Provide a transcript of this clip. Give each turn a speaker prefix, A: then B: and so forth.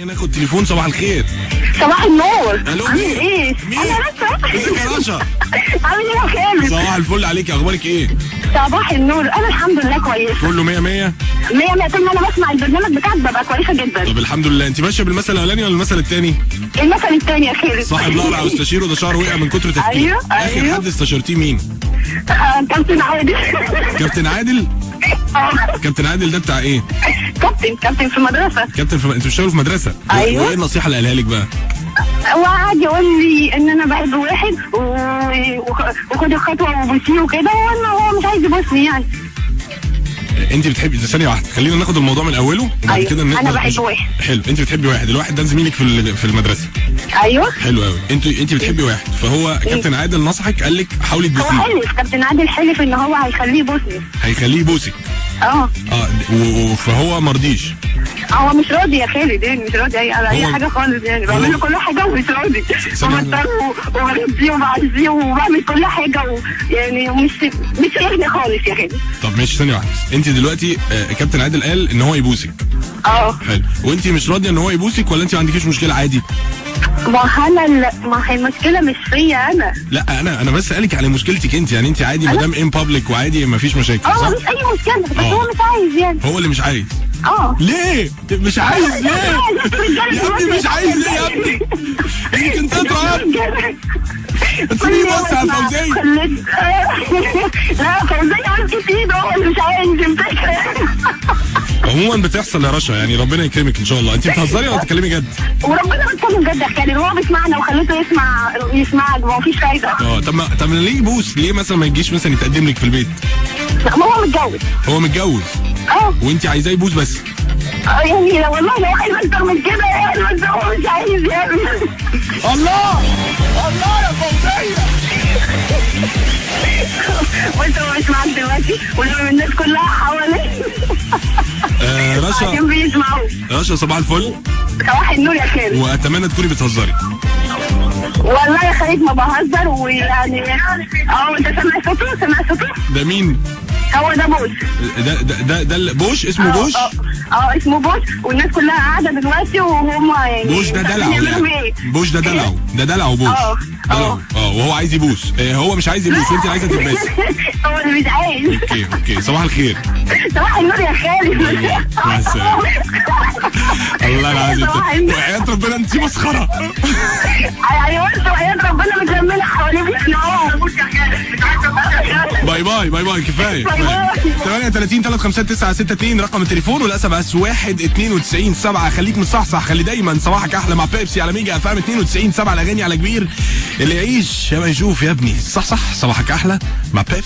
A: ناخد تليفون. صباح الخير.
B: صباح النور.
A: الو
B: عامل ايه؟
A: مين؟
B: انا رشا.
A: ازيك يا رشا؟
B: عامل ايه يا خالد؟
A: صباح الفل عليك، اخبارك ايه؟
B: صباح النور، انا الحمد لله كويسه.
A: كله 100 100.
B: 100 100. طول ما انا بسمع البرنامج بتاعك ببقى كويسه جدا.
A: طب الحمد لله. انت ماشيه بالمثل الاولاني ولا المثل الثاني؟
B: المثل الثاني يا خالد.
A: صاحب لقرع واستشيره ده شعره وقع من كتر تفكير.
B: ايوه
A: اخر
B: ايوه.
A: حد استشرتيه مين؟
B: كابتن عادل.
A: كابتن عادل؟ كابتن عادل ده بتاع ايه؟
B: كابتن في مدرسه.
A: كابتن في انتوا بتشتغلوا في مدرسه؟
B: ايوه.
A: وايه النصيحه اللي قالها لك بقى؟
B: وقعد يقول لي ان انا بحب واحد وخد الخطوه وبوسيه وكده، وان هو مش عايز يبوسني يعني.
A: انت بتحبي ثانيه واحده، خلينا ناخد الموضوع من اوله وبعد
B: أيوة.
A: كده
B: انا بحب واحد.
A: حلو. انت بتحبي واحد، الواحد ده زميلك في المدرسه.
B: ايوه.
A: حلو قوي. انت بتحبي واحد، فهو كابتن عادل نصحك قال لك حاولي
B: هو
A: تبوسيه.
B: حلف، كابتن عادل حلف ان هو هيخليه يبوسني.
A: هيخليه يبوسك. فهو مرضيش.
B: هو مش راضي يا خالد، يعني مش راضي على اي حاجه خالص، يعني بعمل له كل حاجه ومش راضي. وبضطره وبربيه وبعزيه وبعمل كل حاجه يعني مش راضي خالص يا خالد.
A: طب ماشي ثانيه واحده، انت دلوقتي كابتن عادل قال ان هو يبوسك. حلو. وانت مش راضيه ان هو يبوسك ولا انت ما عندكيش مشكله عادي؟
B: ما هي المشكله مش فيا انا.
A: لا انا بس اسالك على مشكلتك انت، يعني انت عادي ما دام ان بابليك وعادي ما فيش مشاكل صح؟
B: مش اي مشكله، بس هو مش عايز يعني.
A: هو اللي مش عايز. ليه؟ مش عايز ليه؟ يا ابني مش عايز ليه يا ابني؟ يمكن تطلع يا ابني. تسيبيه بص يا فوزية.
B: لا فوزية عملت ايده، هو اللي مش عايز يمسكها.
A: عموما بتحصل يا رشا، يعني ربنا يكرمك ان شاء الله. انت بتهزري ولا بتتكلمي جد؟
B: وربنا بتكلم جد يا خالد، هو بيسمعنا وخليته يسمعك، ما فيش فايده.
A: طب ليه يبوس؟ ليه مثلا ما يجيش مثلا يتقدم لك في البيت؟
B: لا ما هو متجوز.
A: هو متجوز؟ وانت عايزاه يبوس بس؟
B: يعني والله لو عايز اكتر من كده يعني، بس هو مش عايز يعني.
A: الله يا فوزية.
B: وانت هو مش معاك دلوقتي ولما الناس كلها حواليك
A: رشا
B: عشان بيسمعوا.
A: رشا صباح الفل.
B: صباح النور يا خالد.
A: واتمنى تكوني بتهزري.
B: والله يا خالد ما بهزر، ويعني انت سامع صوته؟
A: ده مين؟
B: هو ده بوش.
A: ده بوش اسمه بوش؟
B: اسمه بوش، والناس كلها قاعده دلوقتي وهم يعني.
A: بوش ده دلعه يعني. بوش ده دلعه. ده دلعه بوش. وهو عايز يبوس. هو مش عايز يبوس وانت عايزه تلبسي.
B: هو اللي مش عايز.
A: اوكي صباح الخير.
B: صباح النور يا خالد.
A: مع السلامه. الله العظيم. وحياة ربنا انت مسخره.
B: يعني بص، وحياة ربنا متلمله حواليه بيسمعوه.
A: باي باي باي باي كفايه. 38 359 962 رقم التليفون، والاس ام اس 192 7. خليك مصحصح، خلي دايما صباحك احلى مع بيبسي على ميجا اف ام 92 7. الاغاني على كبير، اللي يعيش يا ما يشوف يا ابني. صح صباحك احلى مع بيبسي.